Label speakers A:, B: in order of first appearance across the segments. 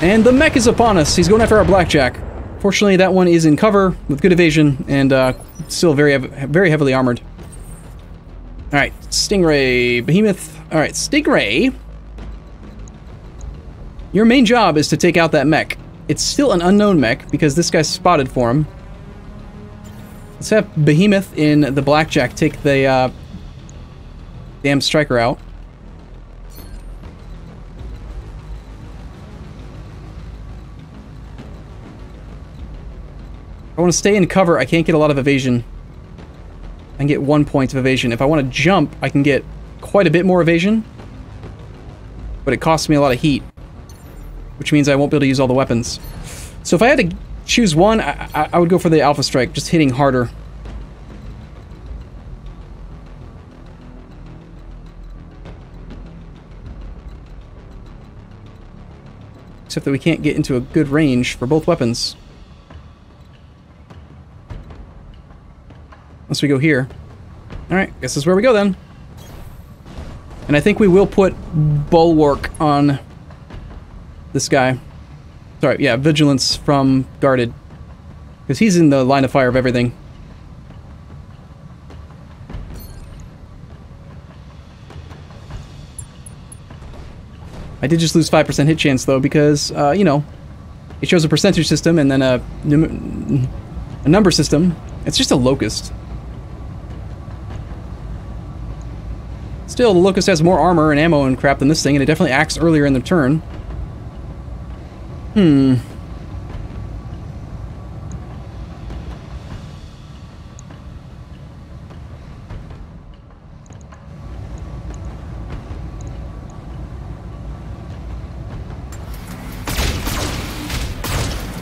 A: And the mech is upon us. He's going after our blackjack. Fortunately, that one is in cover with good evasion and still very heavily armored. All right, Stingray, Behemoth. All right, Stingray. Your main job is to take out that mech. It's still an unknown mech because this guy's spotted for him. Let's have Behemoth in the blackjack take the damn striker out. If I want to stay in cover, I can't get a lot of evasion. I can get 1 point of evasion. If I want to jump, I can get quite a bit more evasion. But it costs me a lot of heat. Which means I won't be able to use all the weapons. So if I had to choose one, I would go for the Alpha Strike, just hitting harder. Except that we can't get into a good range for both weapons. Unless we go here. Alright, guess this is where we go then. And I think we will put Bulwark on this guy. Sorry, yeah, Vigilance from Guarded. Because he's in the line of fire of everything. I did just lose 5% hit chance though, because, you know, it shows a percentage system and then a number system. It's just a Locust. Still, the Locust has more armor and ammo and crap than this thing, and it definitely acts earlier in the turn.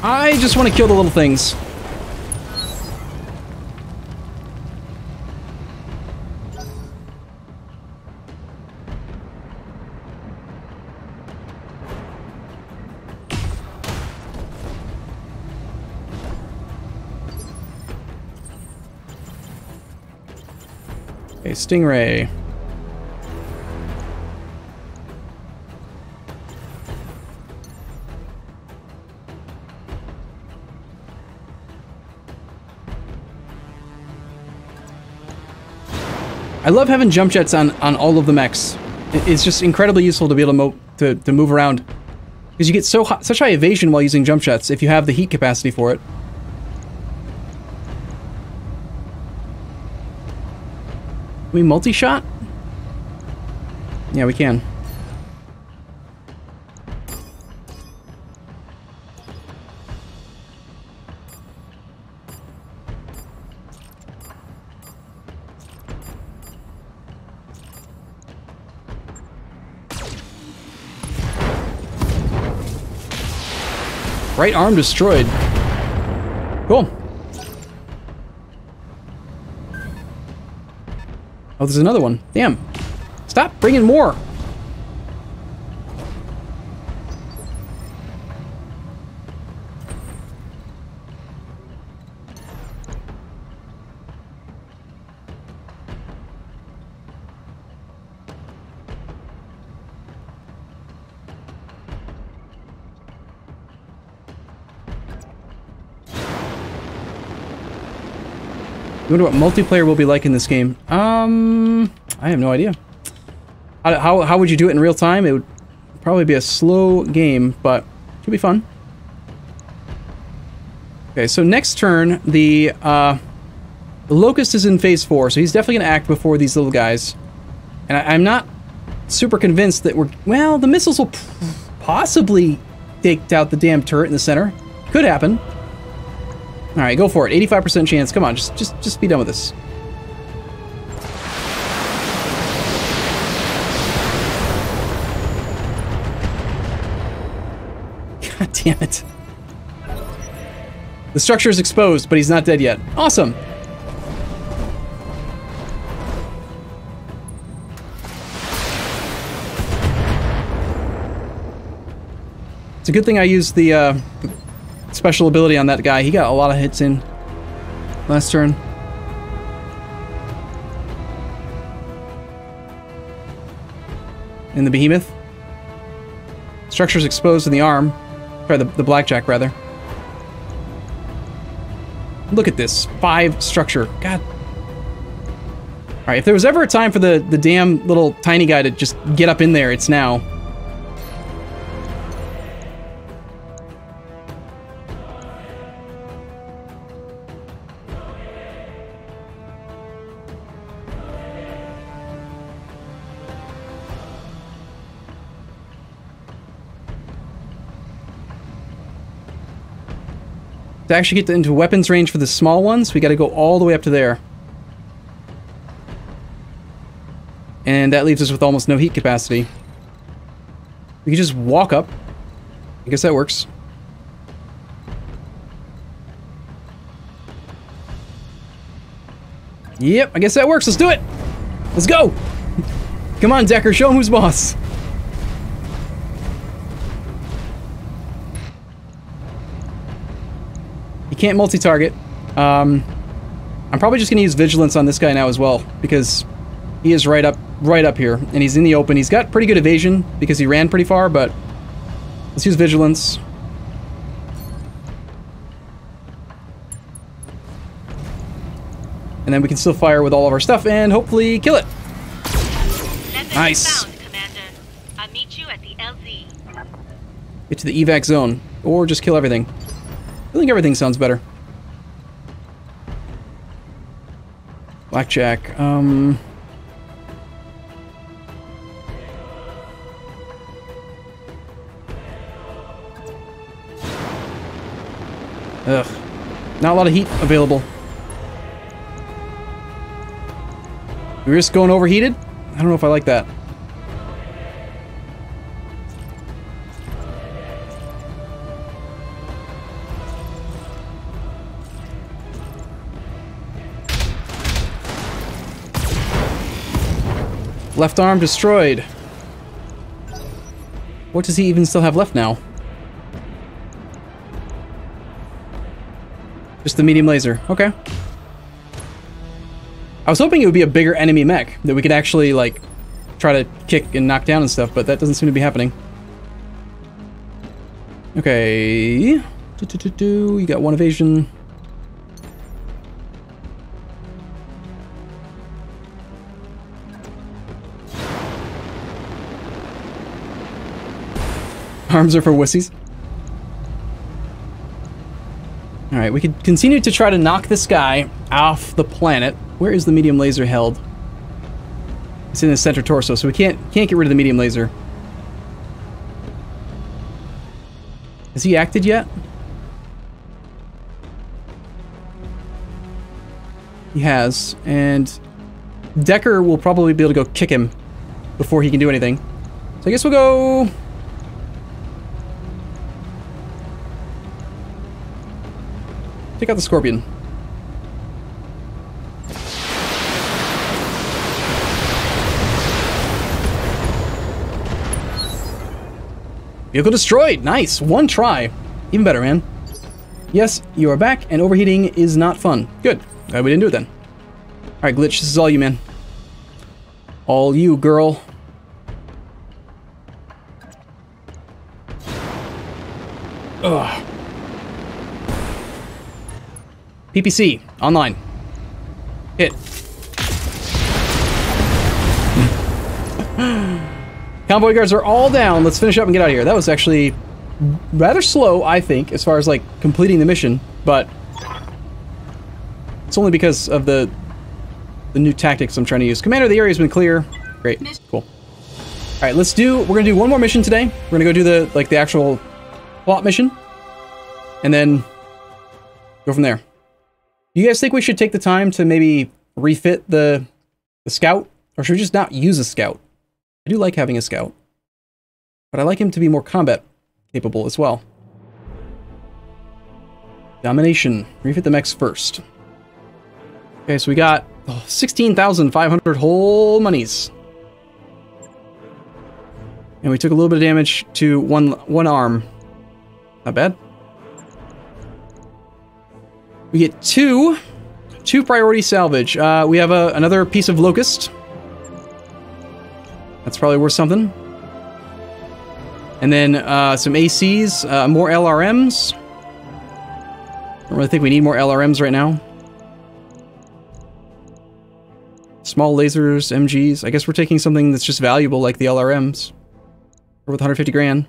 A: I just want to kill the little things. Okay, Stingray. I love having jump jets on all of the mechs. It's just incredibly useful to be able to move around. Because you get such high evasion while using jump jets if you have the heat capacity for it. Can we multi-shot? Yeah, we can. Right arm destroyed. Cool. Oh, there's another one. Damn. Stop bringing more. I wonder what multiplayer will be like in this game. I have no idea. How would you do it in real time? It would probably be a slow game, but it should be fun. Okay, so next turn, the Locust is in phase 4, so he's definitely going to act before these little guys. And I'm not super convinced that well, the missiles will possibly take out the damn turret in the center. Could happen. Alright, go for it. 85% chance. Come on, just be done with this. God damn it. The structure is exposed, but he's not dead yet. Awesome! It's a good thing I used the special ability on that guy. He got a lot of hits in last turn. And the Behemoth. Structure's exposed in the arm. Sorry, the blackjack, rather. Look at this. 5 structure. God. Alright, if there was ever a time for the damn little tiny guy to just get up in there, it's now. To actually get into weapons range for the small ones, we got to go all the way up to there. And that leaves us with almost no heat capacity. We can just walk up. I guess that works. Yep, I guess that works. Let's do it. Let's go. Come on, Decker. Show him who's boss. You can't multi-target. I'm probably just going to use Vigilance on this guy now as well, because he is right up here, and he's in the open. He's got pretty good evasion because he ran pretty far, but let's use Vigilance. And then we can still fire with all of our stuff and hopefully kill it. Nice.
B: Found, Commander. I'll meet you at the LZ.
A: Get to the evac zone, or just kill everything. I think everything sounds better. Blackjack. Ugh. Not a lot of heat available. We risk going overheated? I don't know if I like that. Left arm destroyed. What does he even still have left now? Just the medium laser. Okay. I was hoping it would be a bigger enemy mech that we could actually, like, try to kick and knock down and stuff, but that doesn't seem to be happening. Okay. You got 1 evasion. Arms are for wussies. Alright, we could continue to try to knock this guy off the planet. Where is the medium laser held? It's in the center torso, so we can't get rid of the medium laser. Has he acted yet? He has, and Decker will probably be able to go kick him before he can do anything. So I guess we'll go... take out the Scorpion. Vehicle destroyed! Nice! 1 try. Even better, man. Yes, you are back, and overheating is not fun. Good. Glad we didn't do it then. Alright, Glitch, this is all you, man. All you, girl. Ugh. PPC, online. Hit. Convoy guards are all down. Let's finish up and get out of here. That was actually rather slow, I think, as far as, like, completing the mission, but it's only because of the new tactics I'm trying to use. Commander, the area's been clear. Great. Cool. Alright, we're gonna do one more mission today. We're gonna go do the actual plot mission, and then go from there. Do you guys think we should take the time to maybe refit the scout? Or should we just not use a scout? I do like having a scout, but I like him to be more combat capable as well. Domination. Refit the mechs first. Okay, so we got 16,500 whole monies. And we took a little bit of damage to one arm. Not bad. We get two priority salvage. We have another piece of locust. That's probably worth something. And then some ACs, more LRMs. Don't really think we need more LRMs right now. Small lasers, MGs. I guess we're taking something that's just valuable like the LRMs. We're worth 150 grand.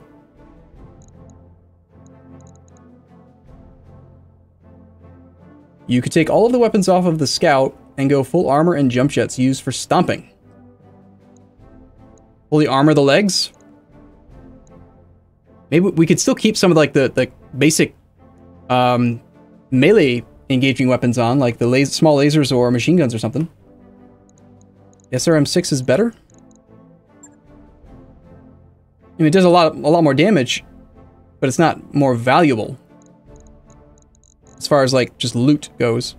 A: You could take all of the weapons off of the Scout and go full armor and jump jets used for stomping. Fully armor the legs? Maybe we could still keep some of like the basic melee engaging weapons on, like the small lasers or machine guns or something. The SRM-6 is better. I mean, it does a lot more damage, but it's not more valuable as far as like just loot goes.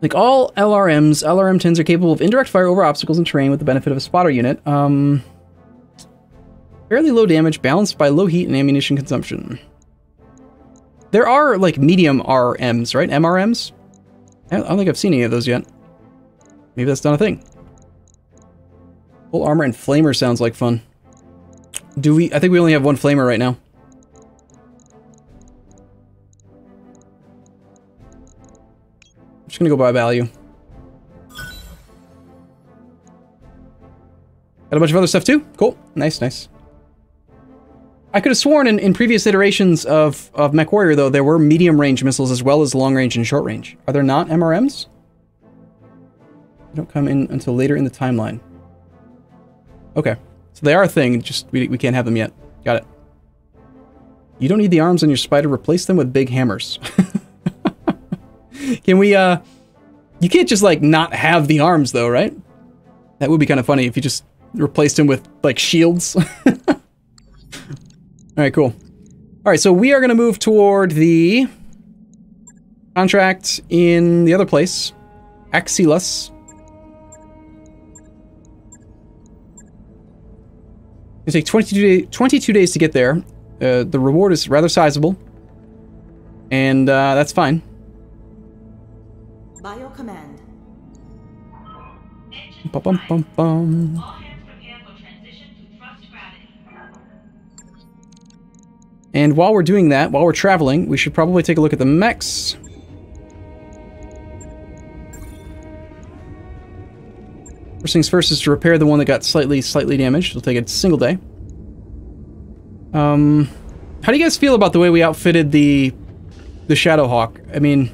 A: Like all LRMs, LRM-10s are capable of indirect fire over obstacles and terrain with the benefit of a spotter unit. Fairly low damage, balanced by low heat and ammunition consumption. There are like medium RMs, right? MRMs? I don't think I've seen any of those yet. Maybe that's not a thing. Full armor and flamer sounds like fun. Do we? I think we only have one flamer right now. I'm just gonna go by value. Got a bunch of other stuff too? Cool. Nice, nice. I could have sworn in previous iterations of MechWarrior, though, there were medium-range missiles as well as long-range and short-range. Are there not MRMs? They don't come in until later in the timeline. Okay. So they are a thing, just we can't have them yet. Got it. You don't need the arms on your spider, replace them with big hammers. Can we, you can't just, like, not have the arms, though, right? That would be kind of funny if you just replaced them with, like, shields. Alright, cool. Alright, so we are going to move toward the contract in the other place. Axilus. It'll take 22 days to get there. The reward is rather sizable. And that's fine.
C: By your command.
A: Bum, bum, bum, bum.
B: All hands prepare for transition to thrust gravity.
A: And while we're doing that, while we're traveling, we should probably take a look at the mechs. First things first is to repair the one that got slightly damaged. It'll take a single day. How do you guys feel about the way we outfitted the Shadowhawk? I mean,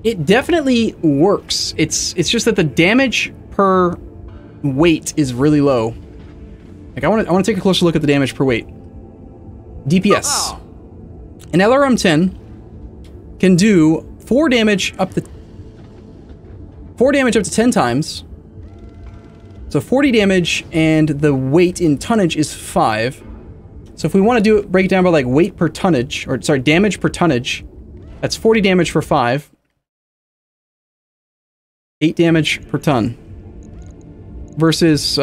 A: it definitely works. It's just that the damage per weight is really low. Like I want to take a closer look at the damage per weight. DPS. An LRM-10 can do 4 damage up to 10 times. So 40 damage, and the weight in tonnage is 5. So if we want to break it down by like weight per tonnage, or sorry, damage per tonnage, that's 40 damage for 5. 8 damage per ton. Versus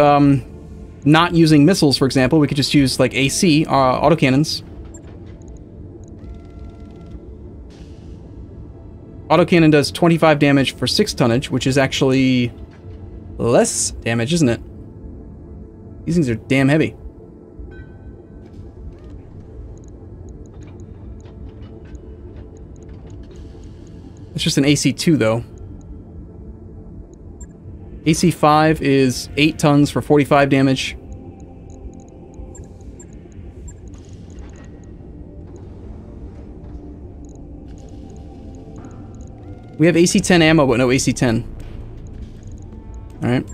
A: not using missiles, for example, we could just use like AC, autocannons. Autocannon does 25 damage for 6 tonnage, which is actually less damage, isn't it? These things are damn heavy. It's just an AC2, though. AC5 is 8 tons for 45 damage. We have AC10 ammo, but no AC10. Alright.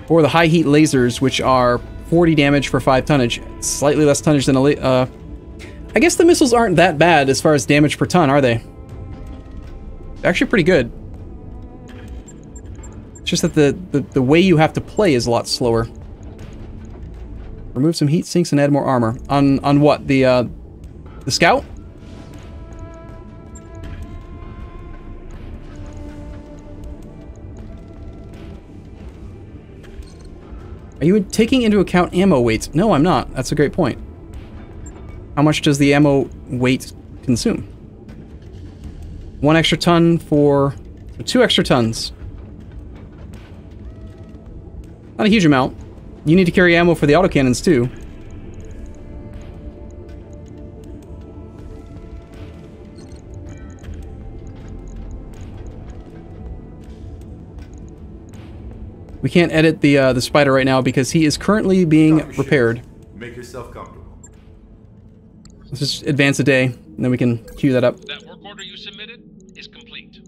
A: Or the high heat lasers, which are 40 damage for 5 tonnage. Slightly less tonnage than a I guess the missiles aren't that bad as far as damage per ton, are they? They're actually pretty good. It's just that the way you have to play is a lot slower. Remove some heat sinks and add more armor. On what? The Scout? Are you taking into account ammo weights? No, I'm not. That's a great point. How much does the ammo weight consume? 1 extra ton for So 2 extra tons. Not a huge amount. You need to carry ammo for the autocannons too. We can't edit the spider right now because he is currently being repaired.
C: Make yourself comfortable.
A: Let's just advance a day, and then we can queue that up.
D: That work order you submitted is complete.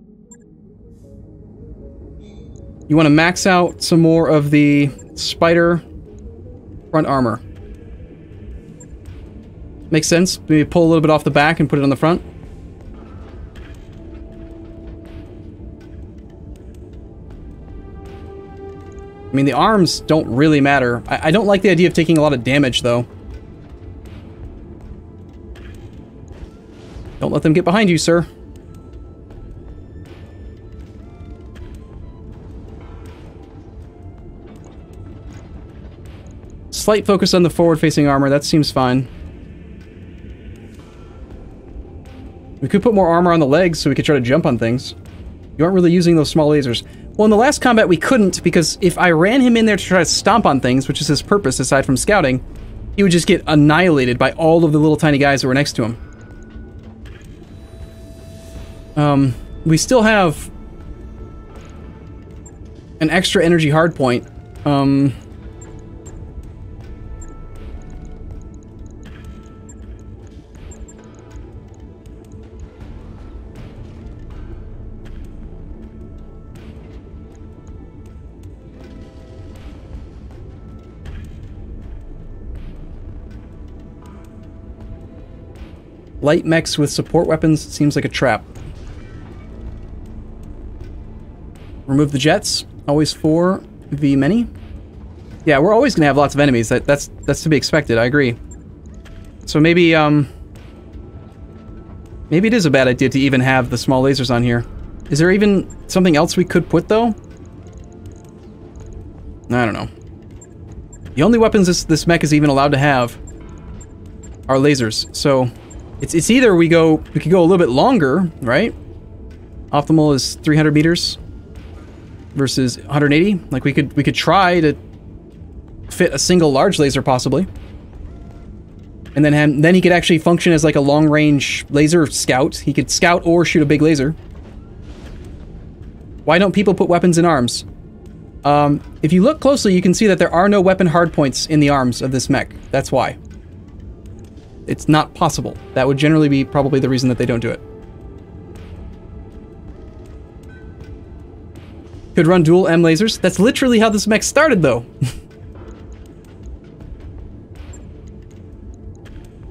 A: You want to max out some more of the spider front armor. Makes sense. Maybe pull a little bit off the back and put it on the front. I mean, the arms don't really matter. I don't like the idea of taking a lot of damage, though. Don't let them get behind you, sir. Slight focus on the forward-facing armor. That seems fine. We could put more armor on the legs so we could try to jump on things. You aren't really using those small lasers. Well, in the last combat we couldn't, because if I ran him in there to try to stomp on things, which is his purpose aside from scouting, he would just get annihilated by all of the little tiny guys that were next to him. We still have an extra energy hardpoint. Light mechs with support weapons seems like a trap. Remove the jets. Always 4 v many. Yeah, we're always gonna have lots of enemies. That's to be expected. I agree. So maybe maybe it is a bad idea to even have the small lasers on here. Is there even something else we could put though? I don't know. The only weapons this mech is even allowed to have are lasers. So it's either we could go a little bit longer, right? Optimal is 300 meters versus 180. Like we could try to fit a single large laser possibly, and then he could actually function as like a long range laser scout. He could scout or shoot a big laser. Why don't people put weapons in arms? If you look closely, you can see that there are no weapon hardpoints in the arms of this mech. That's why. It's not possible. That would generally be probably the reason that they don't do it. Could run dual M lasers. That's literally how this mech started, though.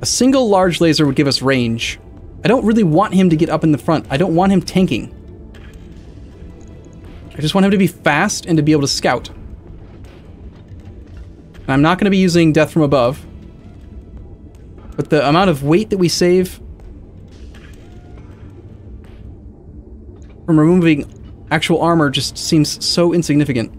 A: A single large laser would give us range. I don't really want him to get up in the front. I don't want him tanking. I just want him to be fast and to be able to scout. And I'm not going to be using Death from Above. But the amount of weight that we save from removing actual armor just seems so insignificant.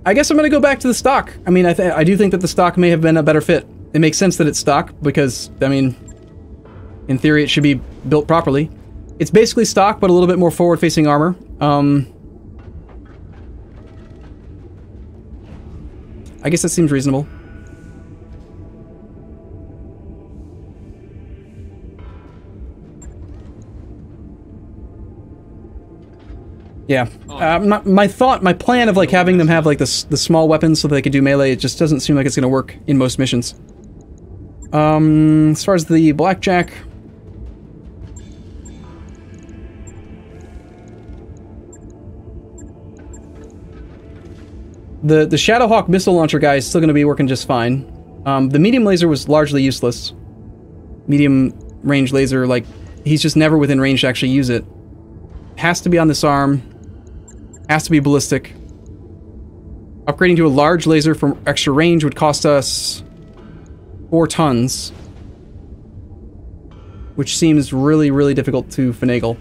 A: I guess I'm going to go back to the stock. I mean, I do think that the stock may have been a better fit. It makes sense that it's stock because, I mean, in theory it should be built properly. It's basically stock, but a little bit more forward-facing armor. I guess that seems reasonable. Yeah. My plan of like having them have like the small weapons so they could do melee, it just doesn't seem like it's going to work in most missions. As far as the blackjack... The Shadowhawk missile launcher guy is still going to be working just fine. The medium laser was largely useless. Medium range laser, like, he's just never within range to actually use it. Has to be on this arm. Has to be ballistic. Upgrading to a large laser for extra range would cost us 4 tons. Which seems really, really difficult to finagle.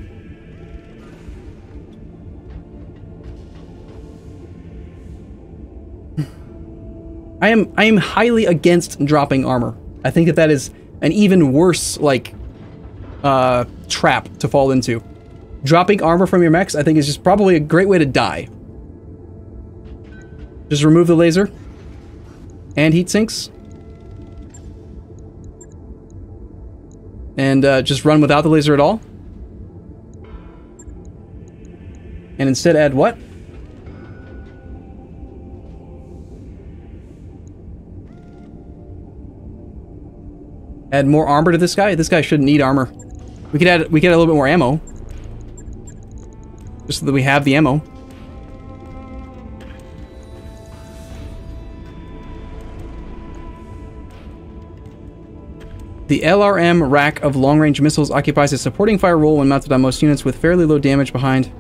A: I am highly against dropping armor. I think that is an even worse, like, trap to fall into. Dropping armor from your mechs, I think, is just probably a great way to die. Just remove the laser. And heat sinks. And just run without the laser at all. And instead add what? Add more armor to this guy? This guy shouldn't need armor. We could add a little bit more ammo. Just so that we have the ammo. The LRM rack of long-range missiles occupies a supporting fire role when mounted on most units with fairly low damage behind.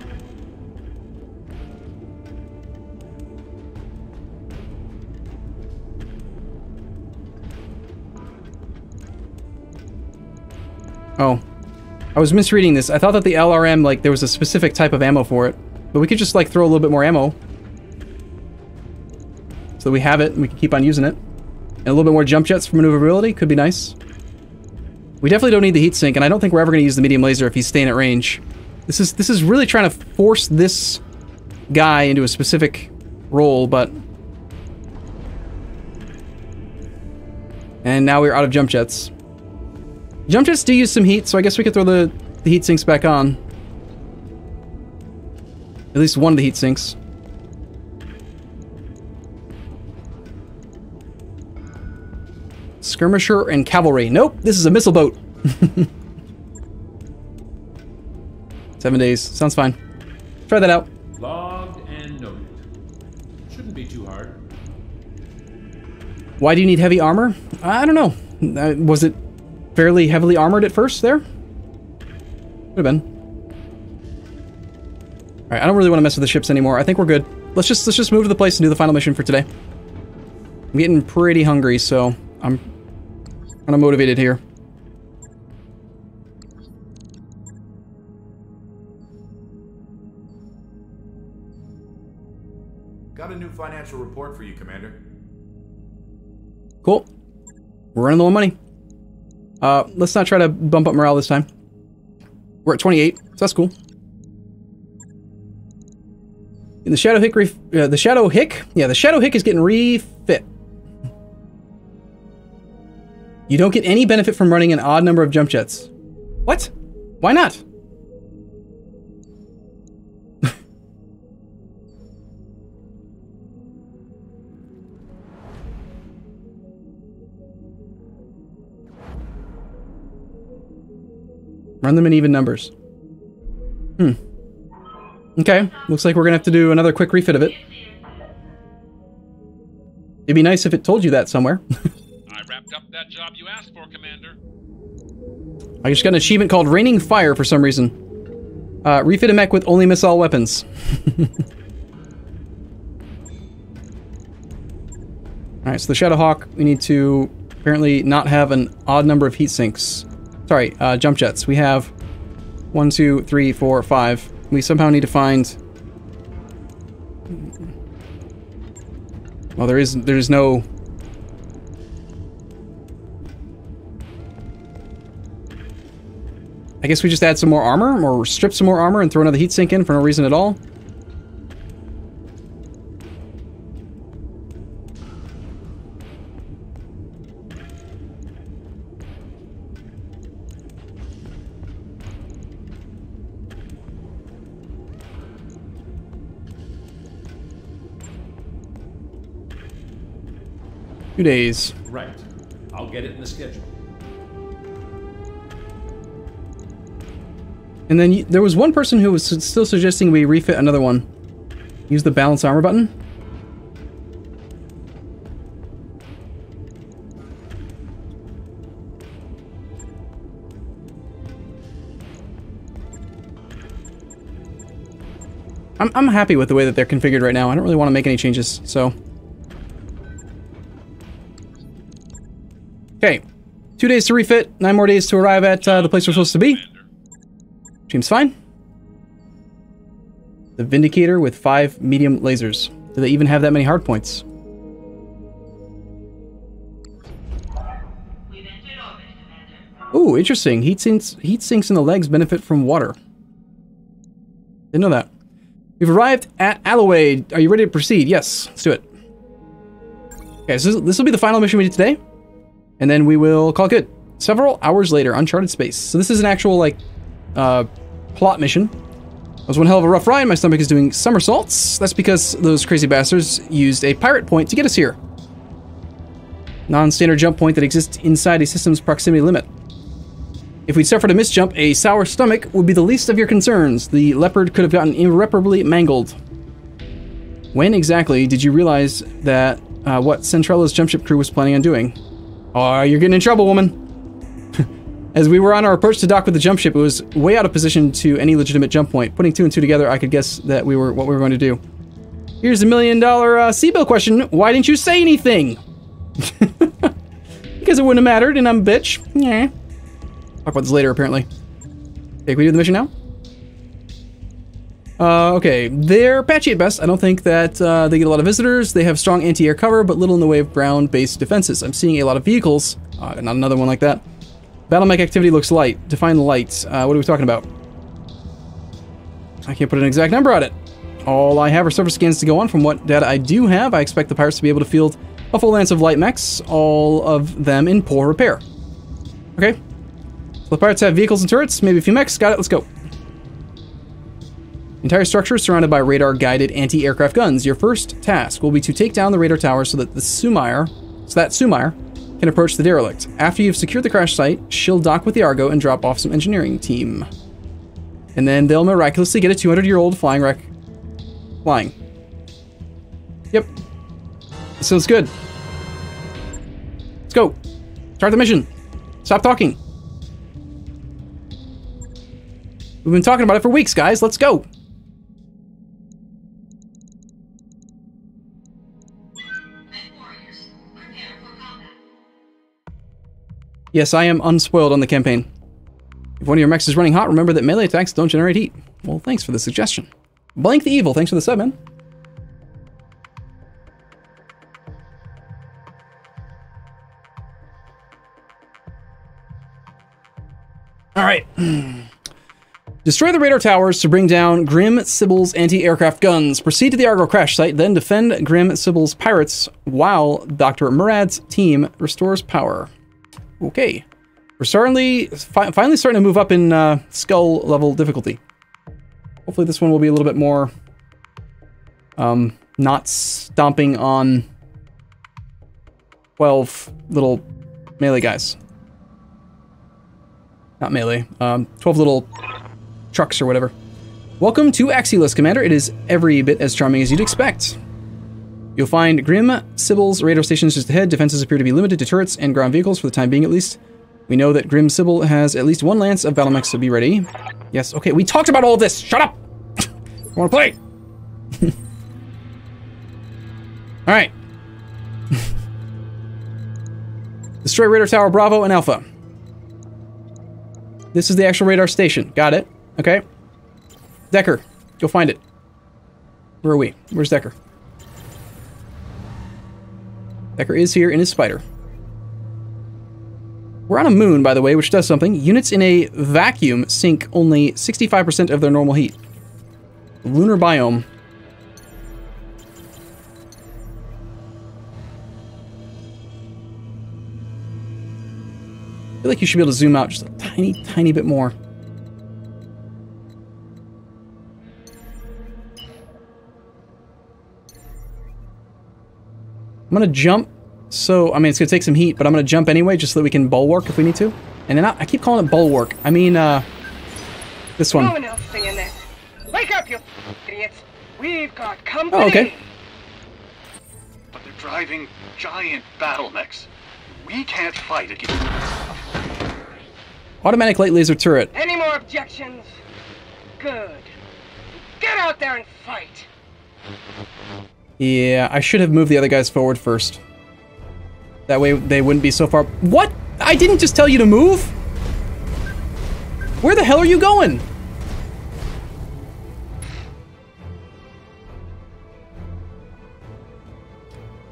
A: Oh. I was misreading this. I thought that the LRM, like, there was a specific type of ammo for it. But we could just, like, throw a little bit more ammo. So that we have it and we can keep on using it. And a little bit more jump jets for maneuverability could be nice. We definitely don't need the heatsink, and I don't think we're ever going to use the medium laser if he's staying at range. This is really trying to force this guy into a specific role, but... And now we're out of jump jets. Jump jets do use some heat, so I guess we could throw the heat sinks back on. At least one of the heat sinks. Skirmisher and cavalry. Nope, this is a missile boat. 7 days. Sounds fine. Try that out.
C: Logged and noted. Shouldn't be too hard.
A: Why do you need heavy armor? I don't know. Was it fairly heavily armored at first there? Could have been. Alright, I don't really want to mess with the ships anymore. I think we're good. Let's just move to the place and do the final mission for today. I'm getting pretty hungry, so I'm kind of motivated here.
E: Got a new financial report for you, Commander.
A: Cool. We're running low on money. Let's not try to bump up morale this time. We're at 28, so that's cool. And the Shadow Hick, the Shadow Hick? Yeah, the Shadow Hick is getting refit. You don't get any benefit from running an odd number of jump jets. What? Why not? Run them in even numbers. Okay, looks like we're gonna have to do another quick refit of it. It'd be nice if it told you that somewhere.
D: I wrapped up that job you asked for, Commander.
A: I just got an achievement called Raining Fire for some reason. Refit a mech with only missile weapons. Alright, so the Shadowhawk, we need to apparently not have an odd number of heat sinks. Sorry, jump jets. We have 1, 2, 3, 4, 5. We somehow need to find... Well, there's no... I guess we just add some more armor, or strip some more armor and throw another heatsink in for no reason at all. Two days.
C: Right. I'll get it in the schedule.
A: And then there was one person who was still suggesting we refit another one. Use the balance armor button. I'm happy with the way that they're configured right now. I don't really want to make any changes, so... Okay, 2 days to refit, 9 more days to arrive at the place we're supposed to be. Seems fine. The Vindicator with 5 medium lasers. Do they even have that many hard points? Oh, interesting. Heat sinks in the legs benefit from water. Didn't know that. We've arrived at Alloway. Are you ready to proceed? Yes, let's do it. Okay, so this will be the final mission we do today. And then we will call it good. Several hours later, uncharted space. So this is an actual, like, plot mission. It was one hell of a rough ride. My stomach is doing somersaults. That's because those crazy bastards used a pirate point to get us here. Non-standard jump point that exists inside a system's proximity limit. If we'd suffered a misjump, a sour stomach would be the least of your concerns. The leopard could have gotten irreparably mangled. When exactly did you realize that what Centrella's jump ship crew was planning on doing? Oh, you're getting in trouble, woman. As we were on our approach to dock with the jump ship, it was way out of position to any legitimate jump point. Putting two and two together, I could guess that what we were going to do. Here's a $1 million C-bill question. Why didn't you say anything? Because it wouldn't have mattered, and I'm a bitch. Yeah. Talk about this later, apparently. Okay, can we do the mission now? Okay. They're patchy at best. I don't think that they get a lot of visitors. They have strong anti-air cover, but little in the way of ground-based defenses. I'm seeing a lot of vehicles. Not another one like that. Battle mech activity looks light. Define the lights. What are we talking about? I can't put an exact number on it. All I have are surface scans to go on. From what data I do have, I expect the pirates to be able to field a full lance of light mechs, all of them in poor repair. Okay. So the pirates have vehicles and turrets, maybe a few mechs. Got it, let's go. Entire structure is surrounded by radar-guided anti-aircraft guns. Your first task will be to take down the radar tower so that Sumire can approach the derelict. After you've secured the crash site, she'll dock with the Argo and drop off some engineering team. And then they'll miraculously get a 200-year-old flying wreck flying. Yep. Sounds good. Let's go. Start the mission. Stop talking. We've been talking about it for weeks, guys. Let's go. Yes, I am unspoiled on the campaign. If one of your mechs is running hot, remember that melee attacks don't generate heat. Well, thanks for the suggestion. Blank the Evil, thanks for the sub, man. Alright. Destroy the radar towers to bring down Grim Sybil's anti-aircraft guns. Proceed to the Argo crash site, then defend Grim Sybil's pirates while Dr. Murad's team restores power. Okay. We're finally starting to move up in skull level difficulty. Hopefully this one will be a little bit more not stomping on 12 little melee guys. Not melee. 12 little trucks or whatever. Welcome to Axiolus, Commander. It is every bit as charming as you'd expect. You'll find Grim Sybil's radar stations just ahead. Defenses appear to be limited to turrets and ground vehicles for the time being, at least. We know that Grim Sybil has at least one lance of battle mechs, so be ready. Yes, okay, we talked about all of this! Shut up! I wanna play! Alright. Destroy Radar Tower Bravo and Alpha. This is the actual radar station. Got it. Okay. Decker, go find it. Where are we? Where's Decker? Decker is here in his spider. We're on a moon, by the way, which does something. Units in a vacuum sink only 65% of their normal heat. The lunar biome. I feel like you should be able to zoom out just a tiny, tiny bit more. I'm gonna jump, so, I mean, it's gonna take some heat, but I'm gonna jump anyway, just so that we can bulwark if we need to. And then I keep calling it bulwark. I mean, this one.
F: No one else stay in there. Wake up, you idiots! We've got company!
A: Oh, okay.
G: But they're driving giant battle mechs. We can't fight against them.
A: Automatic light laser turret.
F: Any more objections? Good. Get out there and fight!
A: Yeah, I should have moved the other guys forward first. That way they wouldn't be so far. What? I didn't just tell you to move? Where the hell are you going?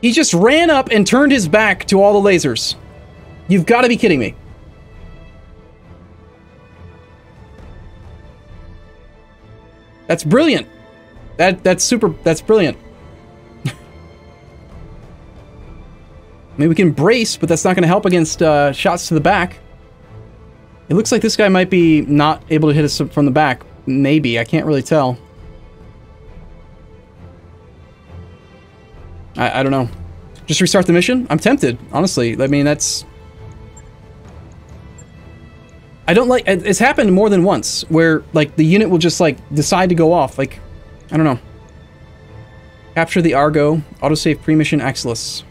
A: He just ran up and turned his back to all the lasers. You've got to be kidding me. That's brilliant. That's brilliant. I mean, we can brace, but that's not going to help against shots to the back. It looks like this guy might be not able to hit us from the back. Maybe. I can't really tell. I don't know. Just restart the mission? I'm tempted, honestly. I mean, that's... I don't like... It's happened more than once, where, like, the unit will just, like, decide to go off. Like, I don't know. Capture the Argo. Autosave pre-mission Axelis.